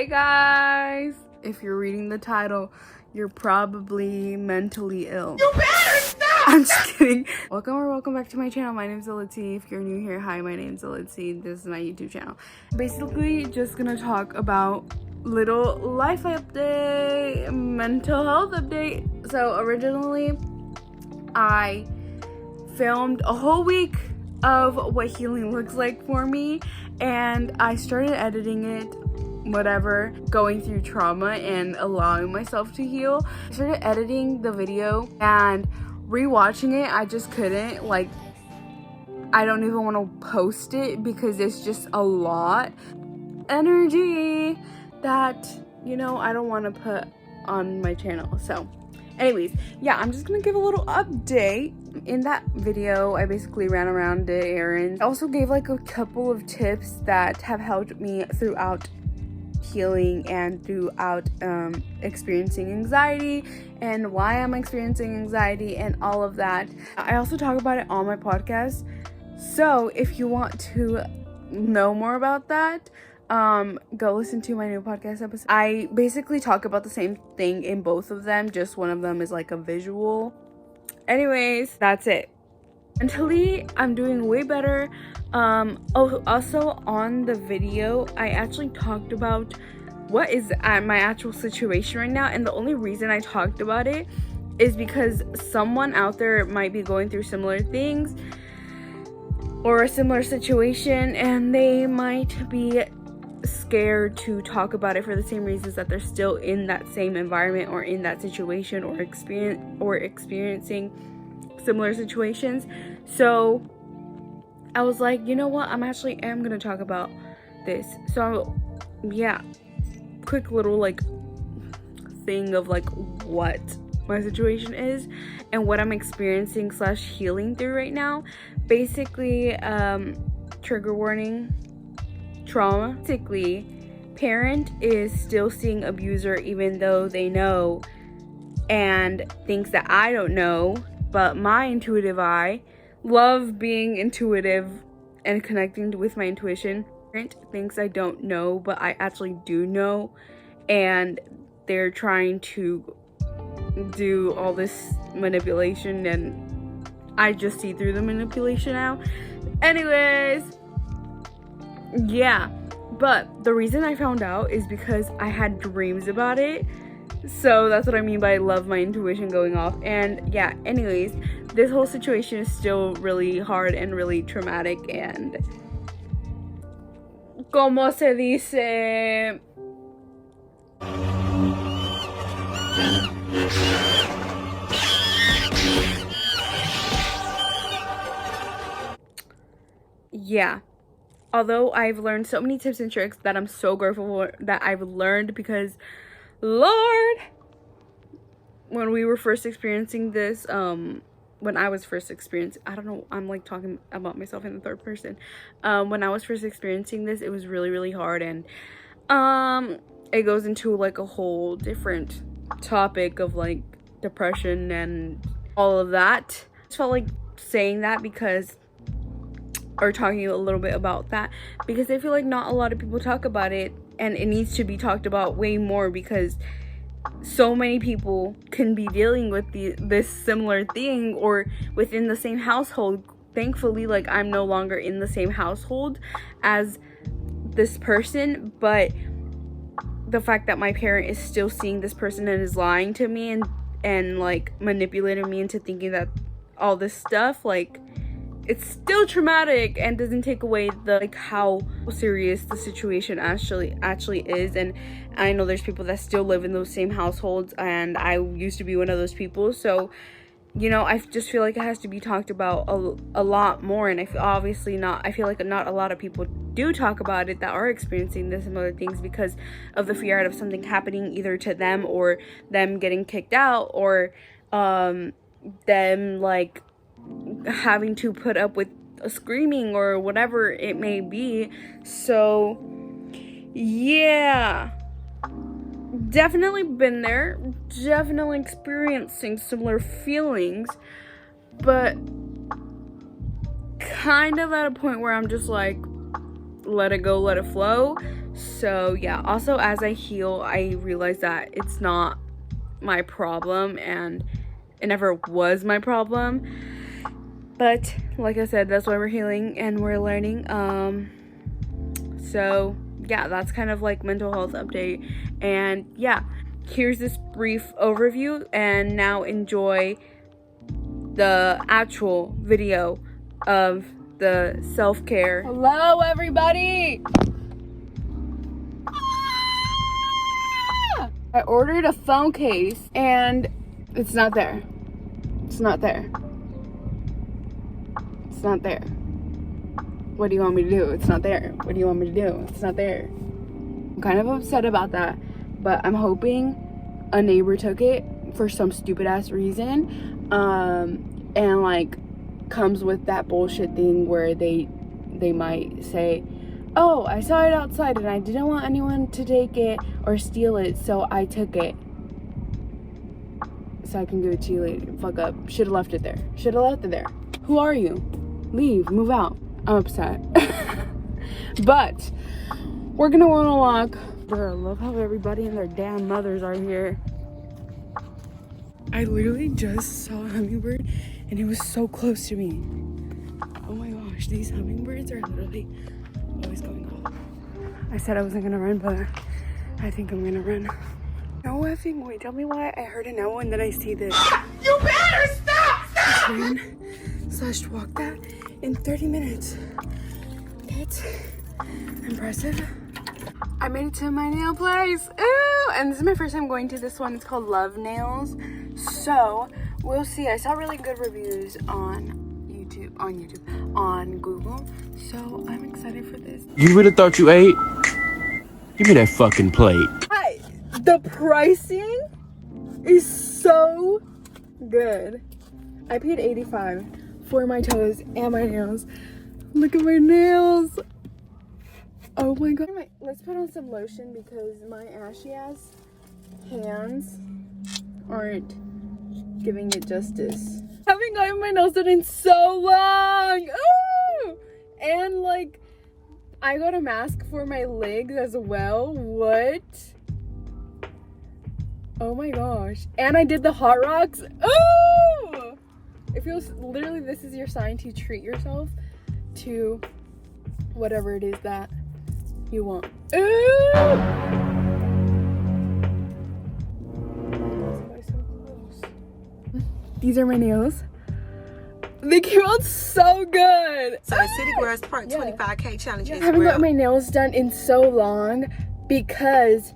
Hey guys! If you're reading the title, you're probably mentally ill. You better stop! I'm just kidding. Welcome back to my channel. My name's Zilitzi. If you're new here, hi, my name's Zilitzi. This is my YouTube channel. Basically, just gonna talk about little life update, mental health update. So originally, I filmed a whole week of what healing looks like for me, and I started editing it, whatever, going through trauma and allowing myself to heal. I started editing the video and rewatching it. I just couldn't, like, I don't even want to post it because it's just a lot energy that, you know, I don't want to put on my channel. So anyways, yeah, I'm just gonna give a little update. In that video, I basically ran around, did errands. I also gave like a couple of tips that have helped me throughout healing and throughout experiencing anxiety and why I'm experiencing anxiety and all of that. I also talk about it on my podcast. So if you want to know more about that, go listen to my new podcast episode. I basically talk about the same thing in both of them, just one of them is like a visual. Anyways, that's it. Mentally, I'm doing way better. Also on the video, I actually talked about what is my actual situation right now, and the only reason I talked about it is because someone out there might be going through similar things or a similar situation, and they might be scared to talk about it for the same reasons that they're still in that same environment or in that situation or experiencing similar situations. So I was like, you know what, I'm gonna talk about this. So yeah, quick little like thing of like what my situation is and what I'm experiencing / healing through right now. Basically, trigger warning, trauma. Basically, parent is still seeing abuser even though they know and thinks that I don't know, but my intuitive eye, love being intuitive and connecting with my intuition. Parent thinks I don't know, but I actually do know, and they're trying to do all this manipulation, and I just see through the manipulation now. Anyways, yeah, but the reason I found out is because I had dreams about it. So that's what I mean by love my intuition going off. And yeah, anyways, this whole situation is still really hard and really traumatic, and como se dice, yeah. Although I've learned so many tips and tricks that I'm so grateful for that I've learned, because Lord, when we were first experiencing this, when I was first experiencing, I don't know, I'm like talking about myself in the third person. When I was first experiencing this, it was really, really hard, and it goes into like a whole different topic of like depression and all of that. I just felt like saying that because, or talking a little bit about that, because I feel like not a lot of people talk about it, and it needs to be talked about way more, because so many people can be dealing with this similar thing or within the same household. Thankfully, like, I'm no longer in the same household as this person, but the fact that my parent is still seeing this person and is lying to me and like manipulating me into thinking that all this stuff, like, it's still traumatic and doesn't take away the like how serious the situation actually is. And I know there's people that still live in those same households, and I used to be one of those people. So, you know, I just feel like it has to be talked about a lot more. And I feel like not a lot of people do talk about it that are experiencing this and other things, because of the fear of something happening either to them or them getting kicked out, or them like having to put up with screaming or whatever it may be. So yeah, definitely been there, definitely experiencing similar feelings, but kind of at a point where I'm just like, let it go, let it flow. So yeah, also as I heal, I realize that it's not my problem, and it never was my problem. But like I said, that's why we're healing and we're learning. So yeah, that's kind of like mental health update. And yeah, here's this brief overview, and now enjoy the actual video of the self-care. Hello everybody! I ordered a phone case and it's not there. It's not there. It's not there. What do you want me to do? It's not there. What do you want me to do? It's not there. I'm kind of upset about that, but I'm hoping a neighbor took it for some stupid ass reason, and like comes with that bullshit thing where they might say, oh, I saw it outside and I didn't want anyone to take it or steal it, so I took it so I can give it to you later. Fuck up. Should have left it there. Should have left it there. Who are you? Leave. Move out. I'm upset. But we're gonna want to walk. Bro, I love how everybody and their damn mothers are here. I literally just saw a hummingbird and it was so close to me. Oh my gosh, these hummingbirds are literally always going off. I said I wasn't gonna run, but I think I'm gonna run. No effing way. Tell me why I heard a no and then I see this. You better stop! Train/walk that in 30 minutes. That's impressive. I made it to my nail place. Ooh, and this is my first time going to this one. It's called Love Nails. So we'll see. I saw really good reviews on Google. So I'm excited for this. You really thought you ate? Give me that fucking plate. Hi. The pricing is so good. I paid $85 for my toes and my nails. Look at my nails. Oh my god. Let's put on some lotion because my ashy ass hands aren't giving it justice. I haven't gotten my nails done in so long. Ooh! And like, I got a mask for my legs as well. What? Oh my gosh. And I did the hot rocks. Ooh! It feels literally, this is your sign to treat yourself to whatever it is that you want. Ooh! These are my nails. They came out so good. So the City Girls Part 25K challenge is I haven't got my nails done in so long because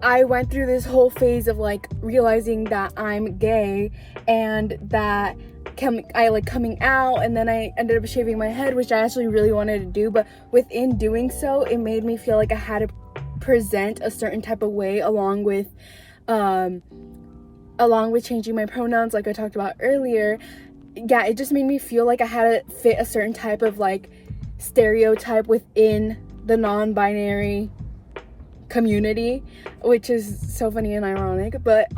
I went through this whole phase of like realizing that I'm gay and that I like coming out, and then I ended up shaving my head, which I actually really wanted to do, but within doing so it made me feel like I had to present a certain type of way along with changing my pronouns like I talked about earlier. Yeah, it just made me feel like I had to fit a certain type of like stereotype within the non-binary community, which is so funny and ironic. But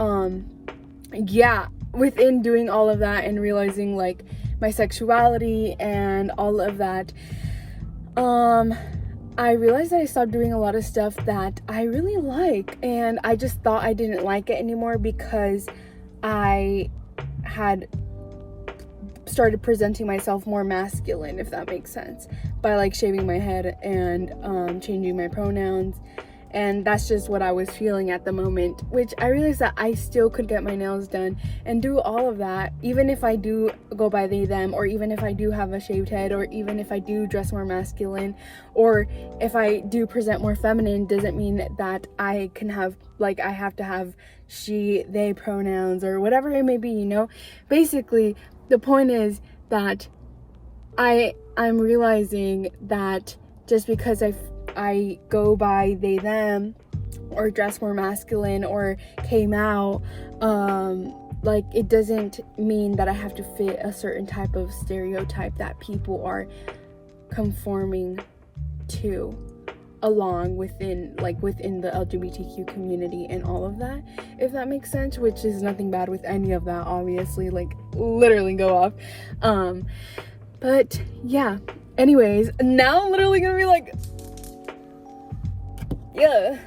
yeah, within doing all of that and realizing like my sexuality and all of that, I realized that I stopped doing a lot of stuff that I really like, and I just thought I didn't like it anymore because I had started presenting myself more masculine, if that makes sense, by like shaving my head and changing my pronouns. And that's just what I was feeling at the moment, which I realized that I still could get my nails done and do all of that, even if I do go by they, them, or even if I do have a shaved head, or even if I do dress more masculine, or if I do present more feminine. Doesn't mean that I can have, like, I have to have she, they pronouns or whatever it may be, you know? Basically, the point is that I'm realizing that just because I go by they, them, or dress more masculine or came out, like, it doesn't mean that I have to fit a certain type of stereotype that people are conforming to along within the LGBTQ community and all of that, if that makes sense, which is nothing bad with any of that, obviously, like, literally go off. But yeah, anyways, now I'm literally gonna be like, Yeah.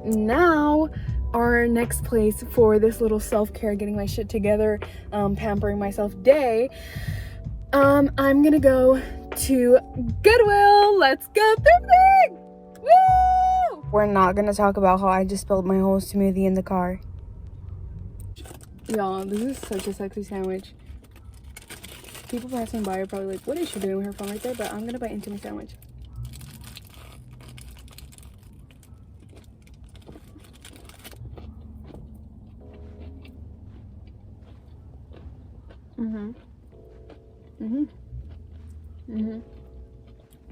Now, our next place for this little self-care, getting my shit together, pampering myself day, I'm gonna go to Goodwill. Let's go thrifting! Woo! We're not gonna talk about how I just spilled my whole smoothie in the car. Y'all, this is such a sexy sandwich. People passing by are probably like, what is she doing with her phone right there? But I'm gonna bite into my sandwich.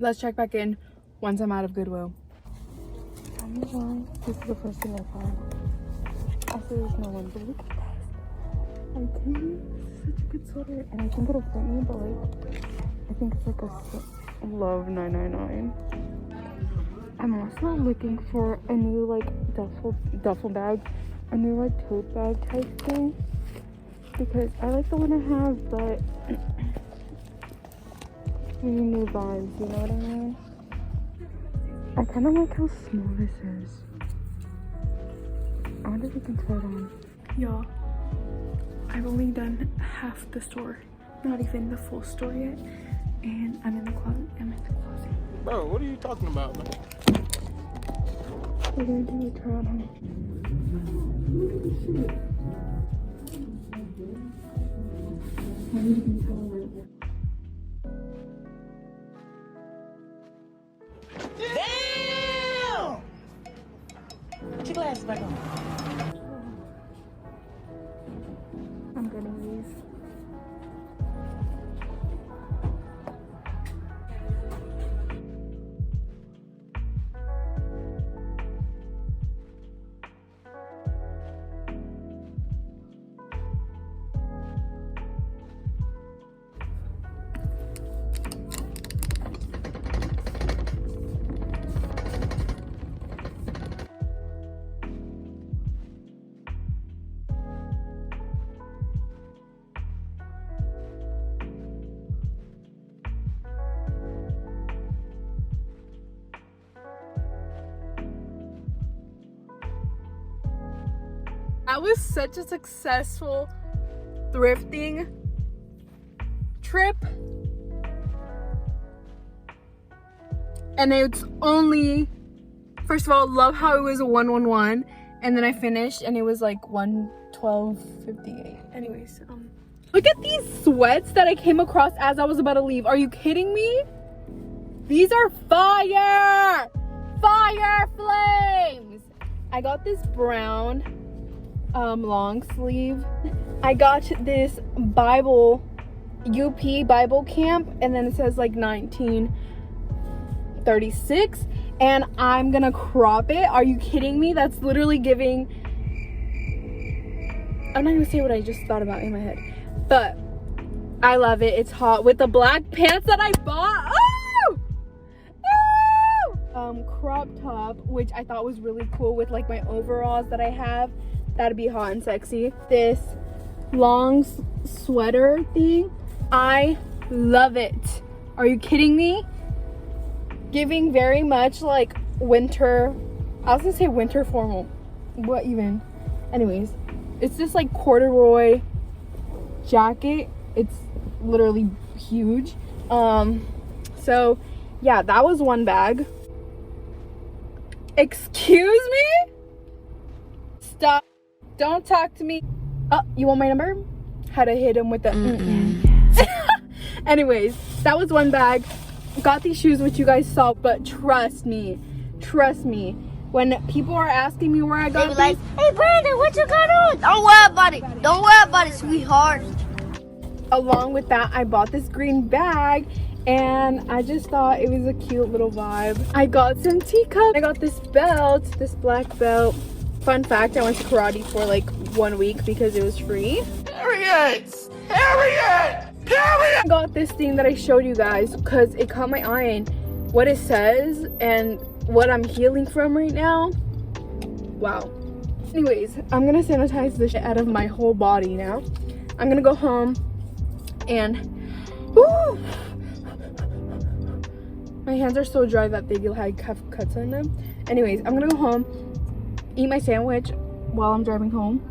Let's check back in once I'm out of Goodwill. This is the first thing I found. Also, there's no one, but look at this. I'm kidding. This is such a good sweater, and I think it'll fit me, but like, I think it's like a Love 999. I'm also looking for a new like duffel bag, a new like tote bag type thing, because I like the one I have, but we need new vibes, you know what I mean? I kind of like how small this is. I wonder if we can throw it on. Y'all, I've only done half the store, not even the full store yet, and I'm in the closet. Bro, what are you talking about, man? We're gonna do a try on home. Look at this shit. I need to be taller. Damn! Put your glasses back on. I'm getting these. That was such a successful thrifting trip. And it's only, first of all, love how it was a 111, and then I finished and it was like 112.58. Anyways, look at these sweats that I came across as I was about to leave. Are you kidding me? These are fire! Fire flames! I got this brown long sleeve. I got this Bible UP Bible camp, and then it says like 1936, and I'm gonna crop it. Are you kidding me? That's literally giving, I'm not gonna say what I just thought about in my head, but I love it. It's hot with the black pants that I bought. Oh! Oh! Crop top, which I thought was really cool with like my overalls that I have. That'd be hot and sexy. This long sweater thing, I love it. Are you kidding me? Giving very much like winter, I was gonna say winter formal, what even? Anyways, it's this like corduroy jacket. It's literally huge. So yeah, that was one bag. Excuse me? Stop. Don't talk to me. Oh, you want my number? Had to hit him with the Anyways, that was one bag. Got these shoes, which you guys saw, but trust me, when people are asking me where I got these, like, hey Brandon, what you got on? Don't worry about it. Don't worry about it, sweetheart. along with that, I bought this green bag, and I just thought it was a cute little vibe. I got some teacups. I got this belt, this black belt. Fun fact, I went to karate for like 1 week because it was free. Harriet! Harriet! Harriet! I got this thing that I showed you guys because it caught my eye, and what it says and what I'm healing from right now. Wow. Anyways, I'm gonna sanitize the shit out of my whole body now. I'm gonna go home and woo, my hands are so dry that they have cuts on them. Anyways, I'm gonna go home, eat my sandwich while I'm driving home,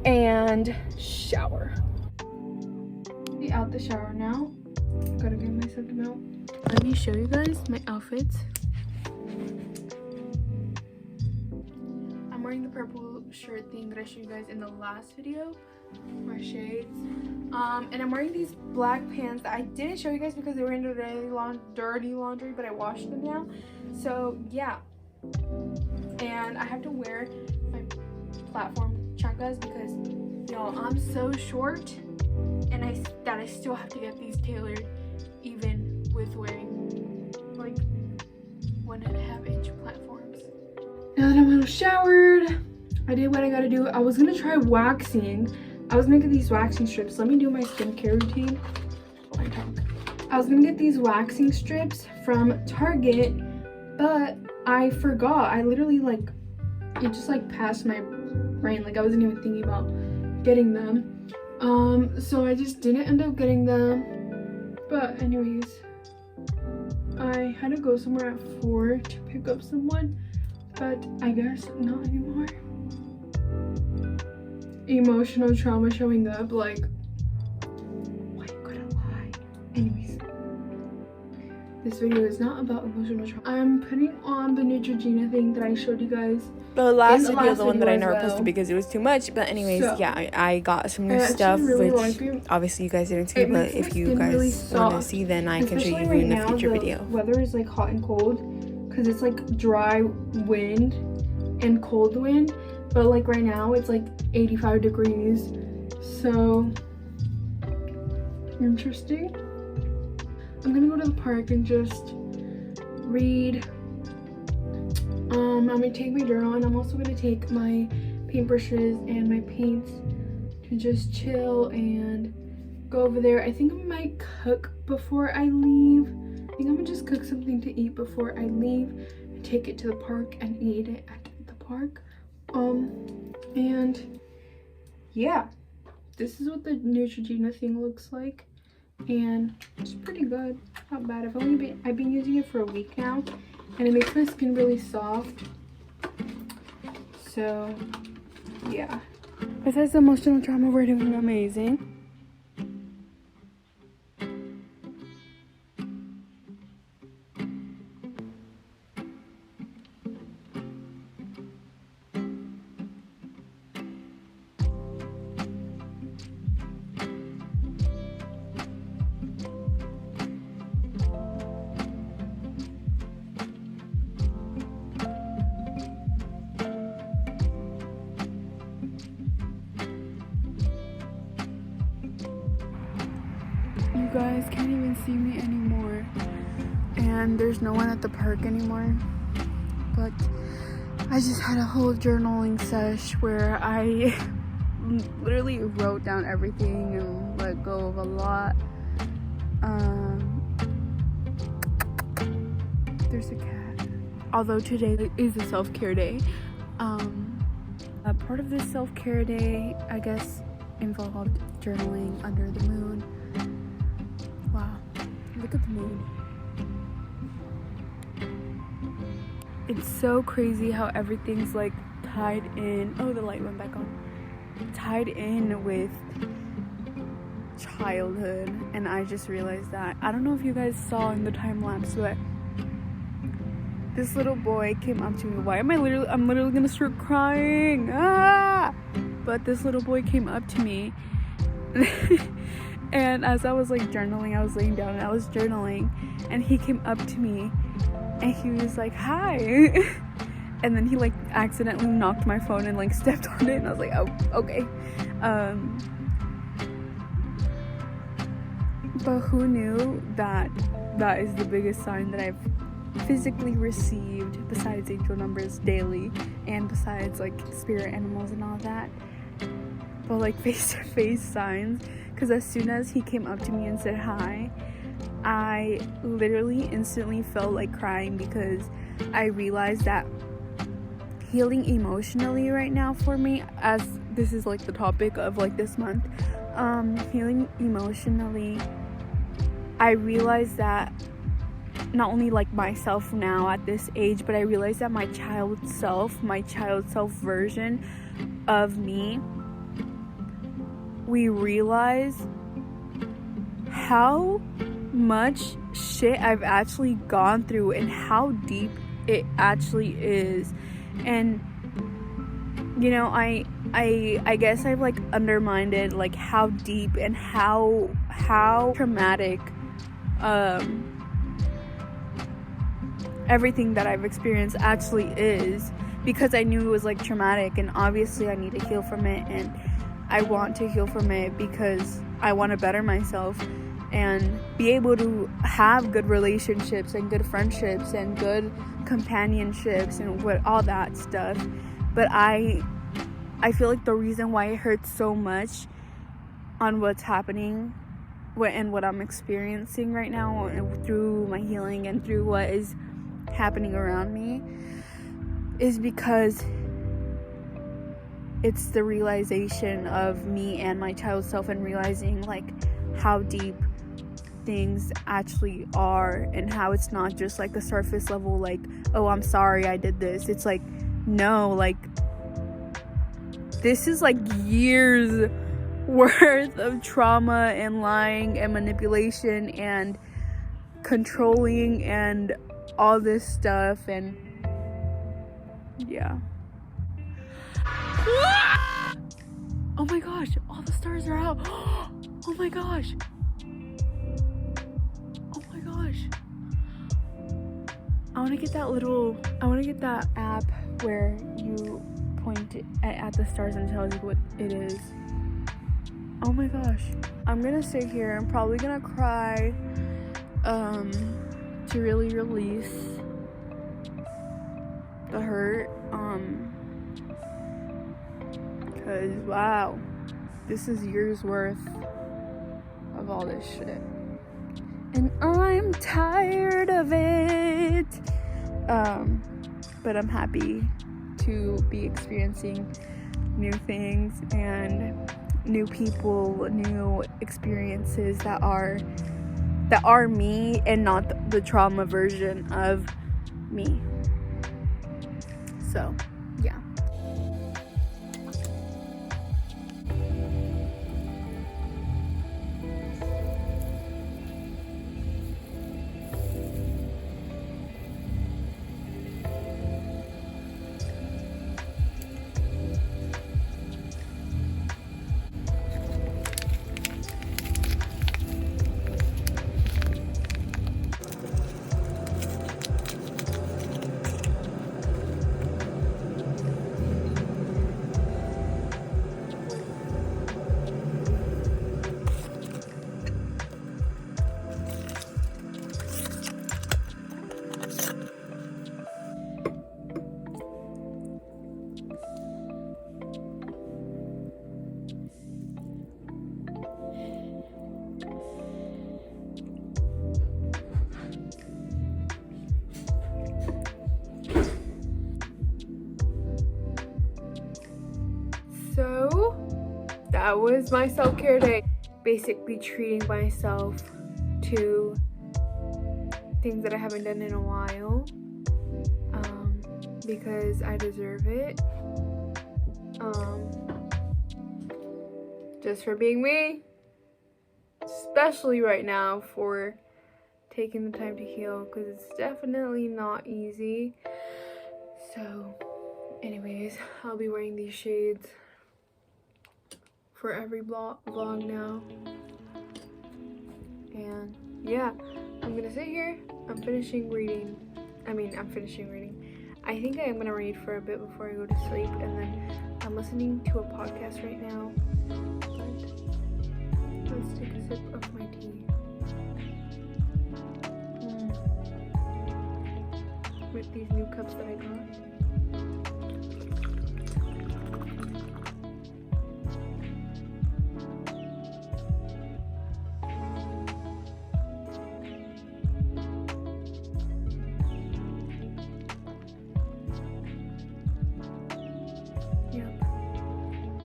and shower. Be out the shower now. Gotta get myself to milk. Let me show you guys my outfits. I'm wearing the purple shirt thing that I showed you guys in the last video, my shades. And I'm wearing these black pants that I didn't show you guys because they were in dirty laundry, but I washed them now. So yeah. And I have to wear my platform chanclas because y'all, I'm so short, and I still have to get these tailored even with wearing like 1.5-inch platforms. Now that I'm all showered, I did what I gotta do. I was gonna try waxing. I was gonna get these waxing strips. Let me do my skincare routine while I talk. I was gonna get these waxing strips from Target, but I forgot. I literally like, it just like passed my brain. Like I wasn't even thinking about getting them. So I just didn't end up getting them. But anyways, I had to go somewhere at 4 to pick up someone, but I guess not anymore. Emotional trauma showing up, like, why could I lie? Anyways, this video is not about emotional trauma. I'm putting on the Neutrogena thing that I showed you guys. The last video, the one that I video never as well. posted because it was too much. But anyways, So, yeah, I got some new I actually stuff, really which like it. obviously you guys didn't see. It But makes my if you skin guys really want to soft. see, then I can show Especially you right in a now, future the video. weather is like hot and cold because it's like dry wind and cold wind, but like right now it's like 85 degrees, so interesting. I'm gonna go to the park and just read. I'm gonna take my journal, and I'm also gonna take my paintbrushes and my paints to just chill and go over there. I think I might cook before I leave. I think I'm gonna just cook something to eat before I leave and take it to the park and eat it at the park. And yeah, this is what the Neutrogena thing looks like, and it's pretty good, not bad. I've been using it for a week now, and it makes my skin really soft. So yeah, besides the emotional trauma, we're doing amazing. You guys can't even see me anymore, and there's no one at the park anymore, but I just had a whole journaling sesh where I literally wrote down everything and let go of a lot. There's a cat. Although today is a self-care day, a part of this self-care day, I guess, involved journaling under the moon. Wow, look at the moon. It's so crazy how everything's like tied in. Oh, the light went back on. Tied in with childhood, and I just realized that. I don't know if you guys saw in the time lapse, but this little boy came up to me. I'm literally gonna start crying. But this little boy came up to me and as I was like journaling, I was laying down and I was journaling, and he came up to me and he was like, hi. And then he like accidentally knocked my phone and like stepped on it, and I was like, oh, okay. But who knew that that is the biggest sign that I've physically received, besides angel numbers daily and besides like spirit animals and all that, but like face-to-face signs. Because as soon as he came up to me and said hi, I literally instantly felt like crying, because I realized that healing emotionally right now for me, as this is like the topic of like this month, healing emotionally, I realized that not only like myself now at this age, but I realized that my child self version of me, we realize how much shit I've actually gone through and how deep it actually is. And you know, I guess I've like undermined like how deep and how traumatic everything that I've experienced actually is, because I knew it was like traumatic, and obviously I need to heal from it, and I want to heal from it because I want to better myself and be able to have good relationships and good friendships and good companionships and all that stuff. But I feel like the reason why it hurts so much on what's happening and what I'm experiencing right now through my healing and through what is happening around me is because it's the realization of me and my child self, and realizing like how deep things actually are, and how it's not just like a surface level like, oh, I'm sorry I did this. It's like, no, like this is like years worth of trauma and lying and manipulation and controlling and all this stuff. And yeah. Oh my gosh, all the stars are out. Oh my gosh. Oh my gosh. I want to get that app where you point at the stars and tells you what it is. Oh my gosh. I'm gonna sit here. I'm probably gonna cry to really release the hurt, because wow, this is years worth of all this shit, and I'm tired of it. But I'm happy to be experiencing new things and new people, new experiences that are me and not the trauma version of me. So, yeah. So that was my self-care day. Basically treating myself to things that I haven't done in a while, because I deserve it, just for being me, especially right now, for taking the time to heal, because it's definitely not easy. So anyways, I'll be wearing these shades for every vlog now. And yeah, I'm gonna sit here. I'm finishing reading. I think I am gonna read for a bit before I go to sleep, and then I'm listening to a podcast right now. But let's take a sip of my tea. With these new cups that I got.